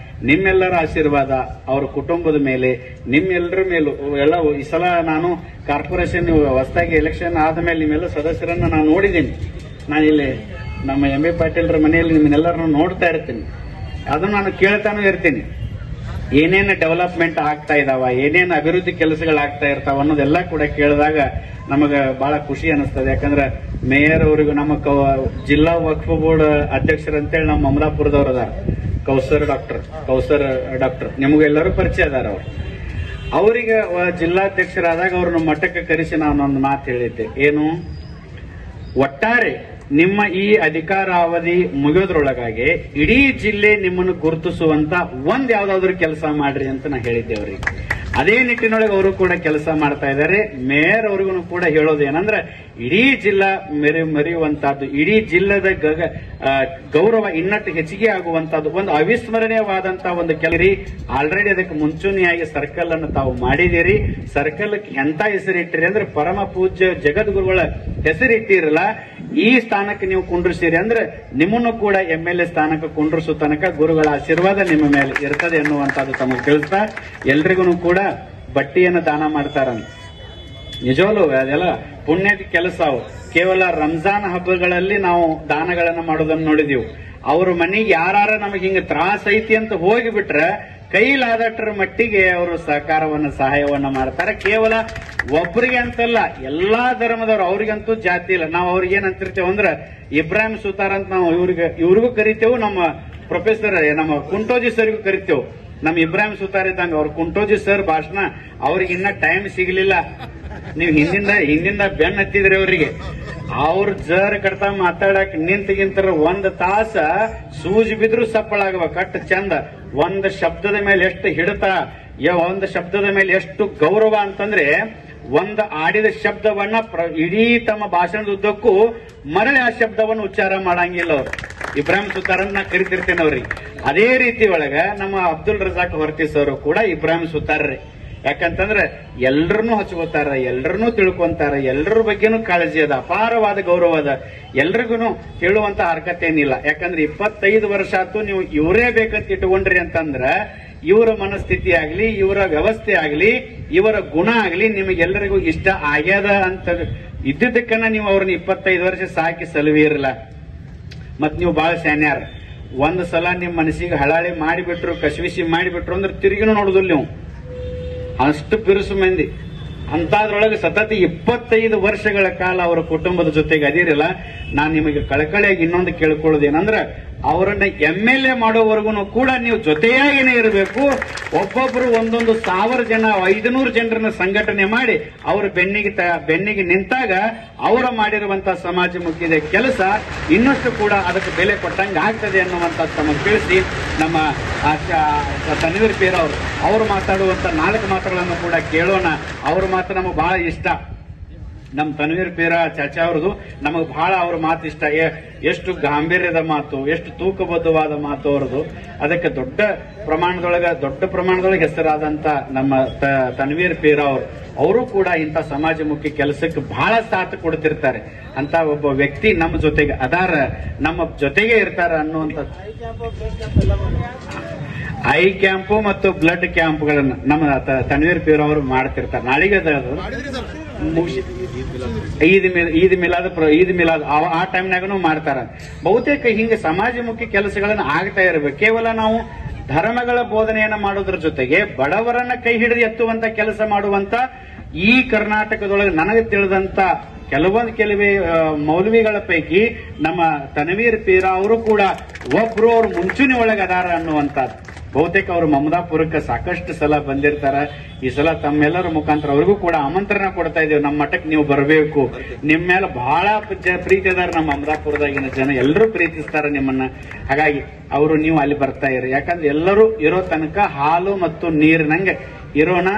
ನಿಮ್ಮೆಲ್ಲರ ಆಶೀರ್ವಾದ, ಅವರ ಕುಟುಂಬದ ಮೇಲೆ, ನಿಮ್ಮೆಲ್ಲರ ಮೇಲೂ ಎಲ್ಲ. ಈ ಸಲ ನಾನು ಕಾರ್ಪೊರೇಷನ್ ಹೊಸದಾಗಿ ಎಲೆಕ್ಷನ್ ಆದ್ಮೇಲೆ ನಿಮ್ಮೆಲ್ಲ ಸದಸ್ಯರನ್ನ ನಾನು ನೋಡಿದ್ದೀನಿ. ನಾನು ಇಲ್ಲಿ ನಮ್ಮ MB ಪಾಟೀಲ್ರ ಮನೆಯಲ್ಲಿ ನಿಮ್ಮನ್ನೆಲ್ಲರನ್ನು ನೋಡ್ತಾ ಇರ್ತೀನಿ. ಅದನ್ನು ನಾನು ಕೇಳ್ತಾನೂ ಇರ್ತೀನಿ, ಏನೇನು ಡೆವಲಪ್ಮೆಂಟ್ ಆಗ್ತಾ ಇದಾವ, ಏನೇನು ಅಭಿವೃದ್ಧಿ ಕೆಲಸಗಳಾಗ್ತಾ ಇರ್ತಾವ ಅನ್ನೋದೆಲ್ಲ ಕೂಡ ಕೇಳಿದಾಗ ನಮಗೆ ಬಹಳ ಖುಷಿ ಅನಿಸ್ತದೆ. ಯಾಕಂದ್ರೆ ಮೇಯರ್ ಅವರಿಗೂ ನಮ್ಮ ಜಿಲ್ಲಾ ವಕ್ಫ್ ಬೋರ್ಡ್ ಅಧ್ಯಕ್ಷರಂತೇಳಿ ನಮ್ಮ ಅಮಲಾಪುರದವ್ರು ಅದಾರ, ಕೌಸರ್ ಡಾಕ್ಟರ್ ನಿಮಗೆಲ್ಲರೂ ಪರಿಚಯ ಅದಾರ. ಅವರಿಗೆ ಜಿಲ್ಲಾಧ್ಯಕ್ಷರಾದಾಗ ಅವ್ರನ್ನ ಮಠಕ್ಕೆ ಕರೆಸಿ ನಾನೊಂದು ಮಾತು ಹೇಳಿದ್ದೆ, ಏನು ಒಟ್ಟಾರೆ ನಿಮ್ಮ ಈ ಅಧಿಕಾರಾವಧಿ ಮುಗಿಯೋದ್ರೊಳಗಾಗಿ ಇಡೀ ಜಿಲ್ಲೆ ನಿಮ್ಮನ್ನು ಗುರುತಿಸುವಂತ ಯಾವ್ದಾದ್ರು ಕೆಲಸ ಮಾಡ್ರಿ ಅಂತ ನಾ ಹೇಳಿದ್ದೆ ಅವರಿಗೆ. ಅದೇ ನಿಟ್ಟಿನೊಳಗೆ ಅವರು ಕೂಡ ಕೆಲಸ ಮಾಡ್ತಾ ಇದ್ದಾರೆ. ಮೇಯರ್ ಅವ್ರಿಗೂ ಕೂಡ ಹೇಳೋದೇನಂದ್ರೆ ಇಡೀ ಜಿಲ್ಲಾ ಮೆರೆಯುವಂತಹದ್ದು, ಇಡೀ ಜಿಲ್ಲೆದ ಗೌರವ ಇನ್ನಷ್ಟು ಹೆಚ್ಚಿಗೆ ಆಗುವಂತಹದ್ದು ಒಂದು ಅವಿಸ್ಮರಣೀಯವಾದಂತಹ ಒಂದು ಕೆಲರಿ. ಆಲ್ರೆಡಿ ಅದಕ್ಕೆ ಮುಂಚೂಣಿಯಾಗಿ ಸರ್ಕಲ್ ಅನ್ನು ತಾವು ಮಾಡಿದಿರಿ. ಸರ್ಕಲ್ಗೆ ಎಂತ ಹೆಸರಿಟ್ಟಿರಿ ಅಂದ್ರೆ ಪರಮ ಪೂಜ್ಯ ಜಗದ್ಗುರುಗಳ ಹೆಸರಿಟ್ಟಿರಲ್ಲ. ಈ ಸ್ಥಾನಕ್ಕೆ ನೀವು ಕುಂಡ್ರಿಸಿರಿ ಅಂದ್ರೆ ನಿಮ್ಮನ್ನು ಕೂಡ MLA ಸ್ಥಾನಕ್ಕೆ ಕುಂಡ್ರಿಸೋ ತನಕ ಗುರುಗಳ ಆಶೀರ್ವಾದ ನಿಮ್ಮ ಮೇಲೆ ಇರ್ತದೆ ಎನ್ನುವಂತದ್ದು ತಮಗೆ ತಿಳಿಸ್ತಾ, ಎಲ್ರಿಗೂ ಕೂಡ ಬಟ್ಟೆಯನ್ನು ದಾನ ಮಾಡ್ತಾರ. ನಿಜವಲ್ಲೂ ಅದೆಲ್ಲ ಪುಣ್ಯದ ಕೆಲಸ. ಕೇವಲ ರಂಜಾನ್ ಹಬ್ಬಗಳಲ್ಲಿ ನಾವು ದಾನಗಳನ್ನು ಮಾಡೋದನ್ನು ನೋಡಿದೀವಿ. ಅವ್ರ ಮನೆಗೆ ಯಾರ ನಮಗೆ ಹಿಂಗ ತ್ರಾಸ ಐತಿ ಅಂತ ಹೋಗಿಬಿಟ್ರೆ ಕೈಲಾದಷ್ಟರ ಮಟ್ಟಿಗೆ ಅವರು ಸಹಾಯವನ್ನ ಮಾಡ್ತಾರೆ. ಕೇವಲ ಒಬ್ಬರಿಗೆ ಅಂತಲ್ಲ, ಎಲ್ಲಾ ಧರ್ಮದವ್ರು, ಅವ್ರಿಗಂತೂ ಜಾತಿ ಇಲ್ಲ. ನಾವು ಅವ್ರಿಗೆ ಏನಂತಿರ್ತೇವೆ ಅಂದ್ರೆ ಇಬ್ರಾಹಿಂ ಸುತಾರ್ ಅಂತ ನಾವು ಇವ್ರಿಗೂ ಕರಿತೇವೆ, ನಮ್ಮ ಪ್ರೊಫೆಸರ್ ನಮ್ಮ ಕುಂಟೋಜಿ ಸರ್ಗೂ ಕರಿತೇವೆ. ನಮ್ ಇಬ್ರಾಹಿಂ ಸುತಾರ್ ಇದ್ದಂಗ ಅವ್ರ ಕುಂಟೋಜಿ ಸರ್ ಭಾಷಣ ಅವ್ರಿಗೆ ಇನ್ನ ಟೈಮ್ ಸಿಗ್ಲಿಲ್ಲ. ನೀವು ಹಿಂದಿಂದ ಬೆನ್ನ ಹತ್ತಿದ್ರಿ ಅವ್ರಿಗೆ. ಅವ್ರ ಜರ್ ಕಡ್ತಾ ಮಾತಾಡಕ್ ನಿಂತಗಿಂತರ 1 ತಾಸ ಸೂಜಿ ಬಿದ್ರು ಸಪ್ಪಳಾಗಬೇಕು ಅಷ್ಟು ಚಂದ. ಒಂದು ಶಬ್ದದ ಮೇಲೆ ಎಷ್ಟು ಹಿಡಿತ, ಒಂದು ಶಬ್ದದ ಮೇಲೆ ಎಷ್ಟು ಗೌರವ ಅಂತಂದ್ರೆ ಒಂದು ಆಡಿದ ಶಬ್ದವನ್ನ ಇಡೀ ತಮ್ಮ ಭಾಷಣದ ಉದ್ದಕ್ಕೂ ಮರಳಿ ಆ ಶಬ್ದವನ್ನು ಉಚ್ಚಾರ ಮಾಡಂಗಿಲ್ಲ ಅವರು. ಇಬ್ರಾಹಿಂ ಸುತಾರನ್ನ ಕರಿತಿರ್ತೇನೆ ಅವ್ರಿಗೆ. ಅದೇ ರೀತಿ ಒಳಗ ನಮ್ಮ ಅಬ್ದುಲ್ ರಜಾಕ್ ಹೊರ್ತಿ ಸರ್ ಕೂಡ ಇಬ್ರಾಹಿಂ ಸುತಾರ್ರಿ. ಯಾಕಂತಂದ್ರೆ ಎಲ್ರನ್ನೂ ಹಚ್ಕೋತಾರ, ಎಲ್ರನ್ನೂ ತಿಳ್ಕೊಂತಾರ, ಎಲ್ಲರ ಬಗ್ಗೆನೂ ಕಾಳಜಿ ಅದ, ಅಪಾರವಾದ ಗೌರವ ಅದ. ಎಲ್ರಿಗೂ ಹೇಳುವಂತ ಹರ್ಕತೆ ಏನಿಲ್ಲ. ಯಾಕಂದ್ರೆ 25 ವರ್ಷ ಆಯ್ತು ನೀವು ಇವರೇ ಬೇಕಂತ ಇಟ್ಕೊಂಡ್ರಿ ಅಂತಂದ್ರ ಇವರ ಮನಸ್ಥಿತಿ ಆಗ್ಲಿ, ಇವರ ವ್ಯವಸ್ಥೆ ಆಗ್ಲಿ, ಇವರ ಗುಣ ಆಗ್ಲಿ ನಿಮಗೆಲ್ಲರಿಗೂ ಇಷ್ಟ ಆಗ್ಯದ ಅಂತ ಇದ್ದಿದ್ದಕ್ಕನ್ನ ನೀವು ಅವ್ರನ್ನ 25 ವರ್ಷ ಸಾಕಿ ಸಲುವಿರಲ್ಲ. ಮತ್ ನೀವು ಬಹಳ ಶಾನ್ಯಾರ. ಒಂದ್ ಸಲ ನಿಮ್ ಮನಸ್ಸಿಗೆ ಹಳಾಳಿ ಮಾಡಿಬಿಟ್ರು, ಕಶ್ವಿಸಿ ಮಾಡಿಬಿಟ್ರು ಅಂದ್ರೆ ತಿರುಗಿನೂ ನೋಡುದಿಲ್ಲ ನೀವು. ಅಷ್ಟು ಬಿರುಸು ಮಂದಿ. ಅಂತದ್ರೊಳಗೆ ಸತತ 25 ವರ್ಷಗಳ ಕಾಲ ಅವರ ಕುಟುಂಬದ ಜೊತೆಗೆ ಅದಿರಲ್ಲ. ನಾನ್ ನಿಮಗೆ ಕಳಕಳಿಯಾಗಿ ಇನ್ನೊಂದು ಕೇಳ್ಕೊಳ್ಳೋದೇನಂದ್ರ ಅವರನ್ನ MLA ಮಾಡೋವರೆಗೂ ಕೂಡ ನೀವು ಜೊತೆಯಾಗಿನೇ ಇರಬೇಕು. ಒಬ್ಬೊಬ್ರು 1,000 ಜನ 500 ಜನರನ್ನ ಸಂಘಟನೆ ಮಾಡಿ ಅವರ ಬೆನ್ನಿಗೆ ನಿಂತಾಗ ಅವರ ಮಾಡಿರುವಂತಹ ಸಮಾಜಮುಖಿದ ಕೆಲಸ ಇನ್ನಷ್ಟು ಕೂಡ ಅದಕ್ಕೆ ಬೆಲೆ ಕೊಟ್ಟಂಗೆ ಆಗ್ತದೆ ಅನ್ನುವಂತ ತಮಗೆ ತಿಳಿಸಿ ನಮ್ಮ ತನ್ವೀರ್ ಪೀರ್ ಅವರು ಮಾತಾಡುವಂತ 4 ಮಾತುಗಳನ್ನು ಕೂಡ ಕೇಳೋಣ. ಅವ್ರ ಮಾತು ನಮಗೆ ಬಹಳ ಇಷ್ಟ. ನಮ್ ತನ್ವೀರ್ ಪೀರ ಚಾಚಾ ಅವ್ರದ್ದು ನಮಗ್ ಬಹಳ ಅವ್ರ ಮಾತು ಇಷ್ಟ. ಎಷ್ಟು ಗಾಂಭೀರ್ಯದ ಮಾತು, ಎಷ್ಟು ತೂಕಬದ್ಧವಾದ ಮಾತು ಅವ್ರದ್ದು. ಅದಕ್ಕೆ ದೊಡ್ಡ ಪ್ರಮಾಣದೊಳಗೆ ಹೆಸರಾದಂತ ನಮ್ಮ ತನ್ವೀರ್ ಪೀರ ಅವರು ಕೂಡ ಇಂಥ ಸಮಾಜಮುಖಿ ಕೆಲಸಕ್ಕೆ ಬಹಳ ಸಾಥ್ ಕೊಡ್ತಿರ್ತಾರೆ. ಅಂತ ಒಬ್ಬ ವ್ಯಕ್ತಿ ನಮ್ಮ ಜೊತೆಗೆ ಅದಾರ, ನಮ್ಮ ಜೊತೆಗೆ ಇರ್ತಾರ ಅನ್ನುವಂತ ಐ ಕ್ಯಾಂಪು ಮತ್ತು ಬ್ಲಡ್ ಕ್ಯಾಂಪ್ಗಳನ್ನ ನಮ್ಮ ತನ್ವೀರ್ ಪೀರ್ ಅವರು ಮಾಡ್ತಿರ್ತಾರೆ. ನಾಳೆಗೆ ಈದ್ ಮಿಲಾದ್ ಆ ಟೈಮ್ನಾಗೂ ಮಾಡ್ತಾರ. ಬಹುತೇಕ ಹಿಂಗೆ ಸಮಾಜಮುಖಿ ಕೆಲಸಗಳನ್ನ ಆಗ್ತಾ ಇರಬೇಕು. ಕೇವಲ ನಾವು ಧರ್ಮಗಳ ಬೋಧನೆಯನ್ನ ಮಾಡೋದ್ರ ಜೊತೆಗೆ ಬಡವರನ್ನ ಕೈ ಹಿಡಿದು ಎತ್ತುವಂತ ಕೆಲಸ ಮಾಡುವಂತ ಈ ಕರ್ನಾಟಕದೊಳಗೆ ನನಗೆ ತಿಳಿದಂತ ಕೆಲವೇ ಮೌಲ್ವಿಗಳ ಪೈಕಿ ನಮ್ಮ ತನವೀರ್ ಪೀರ ಅವರು ಕೂಡ ಒಬ್ರು ಅವ್ರು ಮುಂಚೂಣಿ ಒಳಗೆ ಅದಾರ ಅನ್ನುವಂಥದ್ದು. ಬಹುತೇಕ ಅವರು ಮಮದಾಪುರಕ್ಕೆ ಸಾಕಷ್ಟು ಸಲ ಬಂದಿರ್ತಾರ. ಈ ಸಲ ತಮ್ಮೆಲ್ಲರ ಮುಖಾಂತರ ಅವ್ರಿಗೂ ಕೂಡ ಆಮಂತ್ರಣ ಕೊಡ್ತಾ ಇದ್ದೇವೆ, ನಮ್ಮ ಮಠಕ್ಕೆ ನೀವು ಬರಬೇಕು. ನಿಮ್ಮ ಮೇಲೆ ಬಹಳ ಪ್ರೀತಿ ಅದಾರ ನಮ್ಮ ಮಮದಾಪುರದಾಗಿನ ಜನ, ಎಲ್ಲರೂ ಪ್ರೀತಿಸ್ತಾರ ನಿಮ್ಮನ್ನ. ಹಾಗಾಗಿ ಅವರು ನೀವು ಅಲ್ಲಿ ಬರ್ತಾ ಇರಿ, ಯಾಕಂದ್ರೆ ಎಲ್ಲರೂ ಇರೋ ತನಕ ಹಾಲು ಮತ್ತು ನೀರಿನಂಗೆ ಇರೋಣ,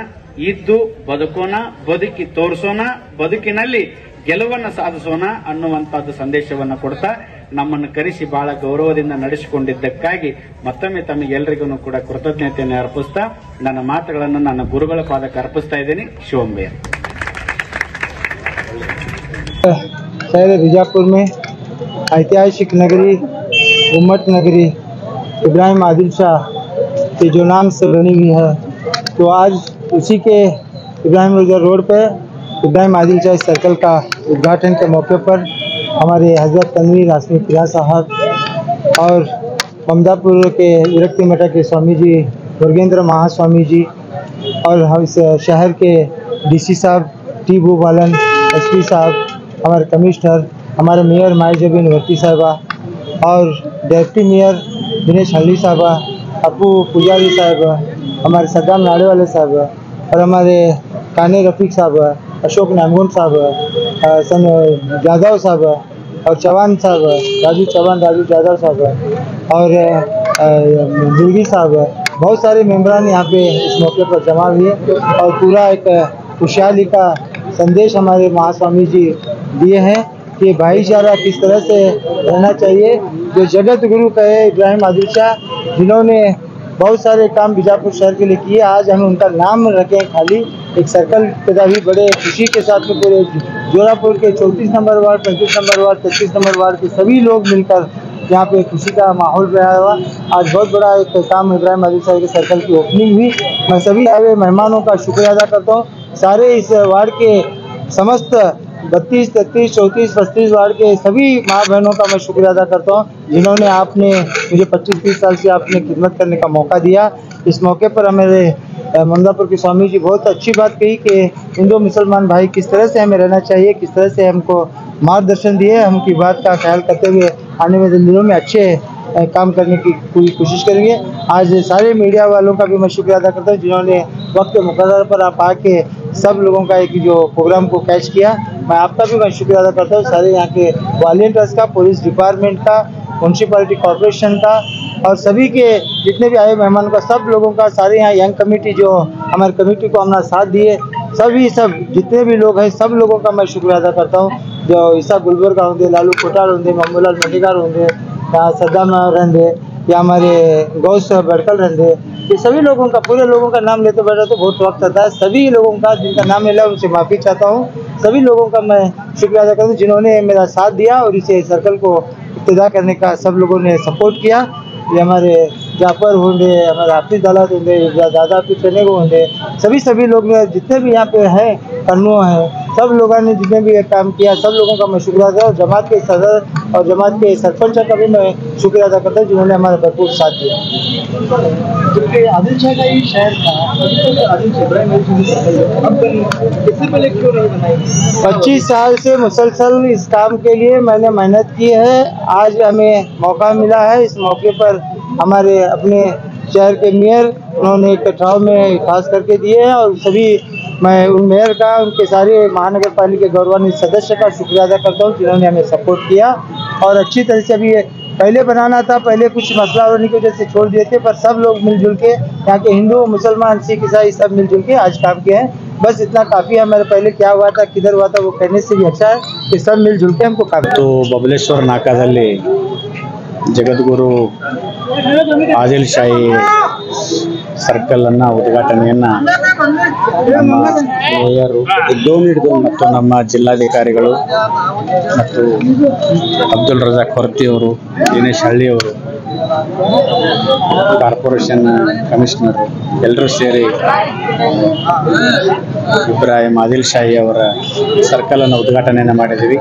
ಇದ್ದು ಬದುಕೋಣ, ಬದುಕಿ ತೋರಿಸೋಣ, ಬದುಕಿನಲ್ಲಿ ಗೆಲುವನ್ನು ಸಾಧಿಸೋಣ ಅನ್ನುವಂಥದ್ದು ಸಂದೇಶವನ್ನು ಕೊಡ್ತಾ ನಮ್ಮನ್ನು ಕರೆಸಿ ಬಹಳ ಗೌರವದಿಂದ ನಡೆಸಿಕೊಂಡಿದ್ದಕ್ಕಾಗಿ ಮತ್ತೊಮ್ಮೆ ತಮಗೆಲ್ಲರಿಗೂ ಕೂಡ ಕೃತಜ್ಞತೆಯನ್ನು ಅರ್ಪಿಸ್ತಾ ನನ್ನ ಮಾತುಗಳನ್ನು ನನ್ನ ಗುರುಗಳ ಪಾದಕ್ಕೆ ಅರ್ಪಿಸ್ತಾ ಇದ್ದೀನಿ. ಶಿವಂಬಯ್ಯ. शहर बीजापुर में ऐतिहासिक नगरी उम्मत नगरी इब्राहिम आदिल शाह के जो नाम से बनी हुई है, तो आज उसी के इब्राहिम रोजा रोड पर इब्राहिम आदिल शाह सर्कल का उद्घाटन के मौके पर हमारे हज़रत तनवीर हाशमी पीरा साहब और ममदापुर के विरक्ति मठ के स्वामी जी वर्गेंद्र महास्वामी जी और हम इस शहर के डीसी साहब टी भूपालन, एसपी साहब, हमारे कमिश्नर, हमारे मेयर मायजबीन वर्ती साहबा और डेप्टी मेयर दिनेश हल्ली साहबा, अपू पुजारी साहब, हमारे सद्दाम नाड़ेवाले साहब और हमारे काने रफीक साहब, अशोक नामगुन साहब, सन जादव साहब और चौहान साहब, राजू चौहान, राजू जादव साहब और दिलगी साहब, बहुत सारे मेम्बरान यहाँ पे इस मौके पर जमा हुए और पूरा एक खुशहाली का संदेश हमारे महास्वामी जी दिए हैं कि भाईचारा किस तरह से रहना चाहिए। जो जगत गुरु कहे इब्राहिम आदिल शाह, जिन्होंने बहुत सारे काम बीजापुर शहर के लिए किए, आज हमें उनका नाम रखें खाली एक सर्कल पैदा हुई बड़े खुशी के साथ में। पूरे जोरापुर के 34 number ward, 35 number ward, 33 number ward के सभी लोग मिलकर यहाँ पे खुशी का माहौल रहा हुआ। आज बहुत बड़ा एक काम इब्राहिम आदिल शाह के सर्कल की ओपनिंग हुई। मैं सभी आए हुए मेहमानों का शुक्रिया अदा करता हूँ। सारे इस वार्ड के समस्त 32, 33, 34, 35 वार्ड के सभी माँ बहनों का मैं शुक्रिया अदा करता हूँ, जिन्होंने आपने मुझे 25-30 साल से आपने खिदमत करने का मौका दिया। इस मौके पर हमारे ममदापुर के स्वामी जी बहुत अच्छी बात कही कि हिंदू मुसलमान भाई किस तरह से हमें रहना चाहिए, किस तरह से हमको मार्गदर्शन दिए। हम की बात का ख्याल करते हुए आने वाले दिनों में अच्छे काम करने की पूरी कोशिश करेंगे। आज सारे मीडिया वालों का भी मैं शुक्रिया अदा करता हूँ, जिन्होंने वक्त मुकर्रर पर आप आके सब लोगों का एक जो प्रोग्राम को कैच किया। मैं आपका भी मैं शुक्रिया अदा करता हूँ, सारे यहाँ के वॉलंटियर्स का, पुलिस डिपार्टमेंट का, म्यूनसिपैलिटी कॉर्पोरेशन का और सभी के जितने भी आए मेहमानों का, सब लोगों का, सारे यहाँ यंग कमेटी जो हमारे कमेटी को हमारा साथ दिए, सभी सब जितने भी लोग हैं सब लोगों का मैं शुक्रिया अदा करता हूँ। जो ईसा गुलबर्गा होंगे, लालू कोटार होंगे, ममूलाल मटिकार होंगे, या सद्दाम रहेंगे, या हमारे गौस बड़कल रहेंगे, ये सभी लोगों का, पूरे लोगों का नाम लेते बैठा तो बहुत वक्त आता है। सभी लोगों का जिनका नाम मिला उनसे माफ़ी चाहता हूँ। सभी लोगों का मैं शुक्रिया अदा करता हूँ जिन्होंने मेरा साथ दिया और इसे सर्कल को इब्तिदा करने का सब लोगों ने सपोर्ट किया। ये हमारे जाफर होंगे, हमारे हाफिज दालात होंगे, दादा हाफिज चने को होंगे, सभी लोग जितने भी यहाँ पे हैं, कन्नू हैं, सब लोगों ने जितने भी काम किया, सब लोगों का मैं शुक्रिया अदा। और जमात के सदर और जमात के सरपंच का भी मैं शुक्रिया अदा करता हूँ, जिन्होंने हमारा भरपूर साथ दिया। आदिल शाह का ये शहर था, इससे पहले क्यों नहीं बनाई? 25 साल से मुसलसल इस काम के लिए मैंने मेहनत की है। आज हमें मौका मिला है। इस मौके पर हमारे अपने शहर के मेयर उन्होंने एक ठहराव में खास करके दिए हैं और सभी मैं उन मेयर का, उनके सारे महानगर पालिका के गौरवान्वित सदस्य का शुक्रिया अदा करता हूँ, जिन्होंने हमें सपोर्ट किया और अच्छी तरह से अभी पहले बनाना था, पहले कुछ मसला होने की वजह से छोड़ दिए थे, पर सब लोग मिलजुल के यहाँ के हिंदू मुसलमान सिख ईसाई सब मिलजुल के आज काम किए हैं। बस इतना काफ़ी है। मेरे पहले क्या हुआ था, किधर हुआ था, वो कहने से भी अच्छा है कि सब मिलजुल के हमको काम। तो बबलेश्वर नाकादल्ली जगद्गुरु ಆದಿಲ್ ಶಾಹಿ ಸರ್ಕಲ್ ಅನ್ನ ಉದ್ಘಾಟನೆಯನ್ನ ನಮ್ಮ ಮೇಯರು ಹಿಡಿದು ಮತ್ತು ನಮ್ಮ ಜಿಲ್ಲಾಧಿಕಾರಿಗಳು ಮತ್ತು ಅಬ್ದುಲ್ ರಜಾಕ್ ಹೊರ್ತಿ ಅವರು, ದಿನೇಶ್ ಹಳ್ಳಿ ಅವರು, ಕಾರ್ಪೊರೇಷನ್ ಕಮಿಷನರ್ ಎಲ್ಲರೂ ಸೇರಿ ಇಬ್ರಾಹಿಂ ಆದಿಲ್ ಶಾಹಿ ಅವರ ಸರ್ಕಲ್ ಅನ್ನು ಉದ್ಘಾಟನೆಯನ್ನು ಮಾಡಿದ್ದೀವಿ.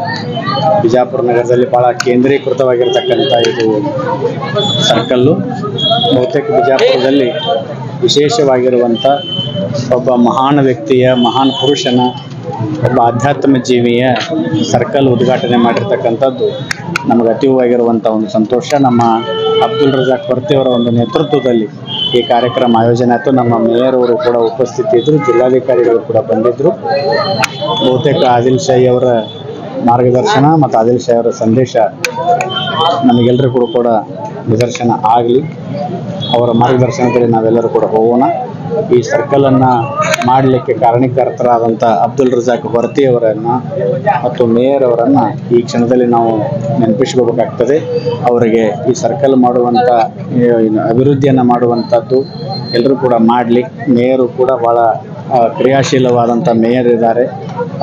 ಬಿಜಾಪುರ ನಗರದಲ್ಲಿ ಬಹಳ ಕೇಂದ್ರೀಕೃತವಾಗಿರ್ತಕ್ಕಂಥ ಇದು ಸರ್ಕಲ್ಲು ಬಹುತೇಕ ಬಿಜಾಪುರದಲ್ಲಿ ವಿಶೇಷವಾಗಿರುವಂಥ ಒಬ್ಬ ಮಹಾನ್ ವ್ಯಕ್ತಿಯ ಮಹಾನ್ ಪುರುಷನ ಒಬ್ಬ ಆಧ್ಯಾತ್ಮ ಜೀವಿಯ ಸರ್ಕಲ್ ಉದ್ಘಾಟನೆ ಮಾಡಿರ್ತಕ್ಕಂಥದ್ದು ನಮಗೆ ಅತೀವವಾಗಿರುವಂಥ ಒಂದು ಸಂತೋಷ. ನಮ್ಮ ಅಬ್ದುಲ್ ರಜಾಕ್ ವರ್ತಿಯವರ ಒಂದು ನೇತೃತ್ವದಲ್ಲಿ ಈ ಕಾರ್ಯಕ್ರಮ ಆಯೋಜನೆ ಆಯಿತು. ನಮ್ಮ ಮೇಯರ್ ಅವರು ಕೂಡ ಉಪಸ್ಥಿತಿ ಇದ್ದರು, ಜಿಲ್ಲಾಧಿಕಾರಿಗಳು ಕೂಡ ಬಂದಿದ್ದರು. ಬಹುತೇಕ ಆದಿಲ್ ಶಾಹಿ ಅವರ ಮಾರ್ಗದರ್ಶನ ಮತ್ತು ಆದಿಲ್ ಶಾಹಿ ಅವರ ಸಂದೇಶ ನಮಗೆಲ್ಲರಿಗೂ ಕೂಡ ನಿದರ್ಶನ ಆಗಲಿ. ಅವರ ಮಾರ್ಗದರ್ಶನದಲ್ಲಿ ನಾವೆಲ್ಲರೂ ಕೂಡ ಹೋಗೋಣ. ಈ ಸರ್ಕಲನ್ನು ಮಾಡಲಿಕ್ಕೆ ಕಾರಣೀಕರ್ತರಾದಂಥ ಅಬ್ದುಲ್ ರಜಾಕ್ ವರ್ತಿಯವರನ್ನು ಮತ್ತು ಮೇಯರ್ ಅವರನ್ನು ಈ ಕ್ಷಣದಲ್ಲಿ ನಾವು ನೆನಪಿಸ್ಕೋಬೇಕಾಗ್ತದೆ. ಅವರಿಗೆ ಈ ಸರ್ಕಲ್ ಮಾಡುವಂಥ ಅಭಿವೃದ್ಧಿಯನ್ನು ಮಾಡುವಂಥದ್ದು ಎಲ್ಲರೂ ಕೂಡ ಮಾಡಲಿ. ಮೇಯರು ಕೂಡ ಭಾಳ ಕ್ರಿಯಾಶೀಲವಾದಂಥ ಮೇಯರ್ ಇದ್ದಾರೆ.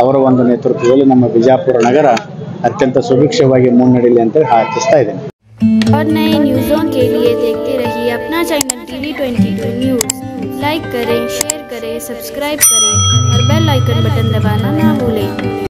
ಅವರ ಒಂದು ನೇತೃತ್ವದಲ್ಲಿ ನಮ್ಮ ಬಿಜಾಪುರ ನಗರ ಅತ್ಯಂತ ಸುಭಿಕ್ಷವಾಗಿ ಮುನ್ನಡೆಯಲಿ ಅಂತ ಆಶಿಸ್ತಾ ಇದ್ದೇನೆ. और नए न्यूज़ों के लिए देखते रहिए अपना चैनल TV22 न्यूज़। लाइक करें, शेयर करें, सब्सक्राइब करें और बेल आइकन बटन दबाना ना भूलें।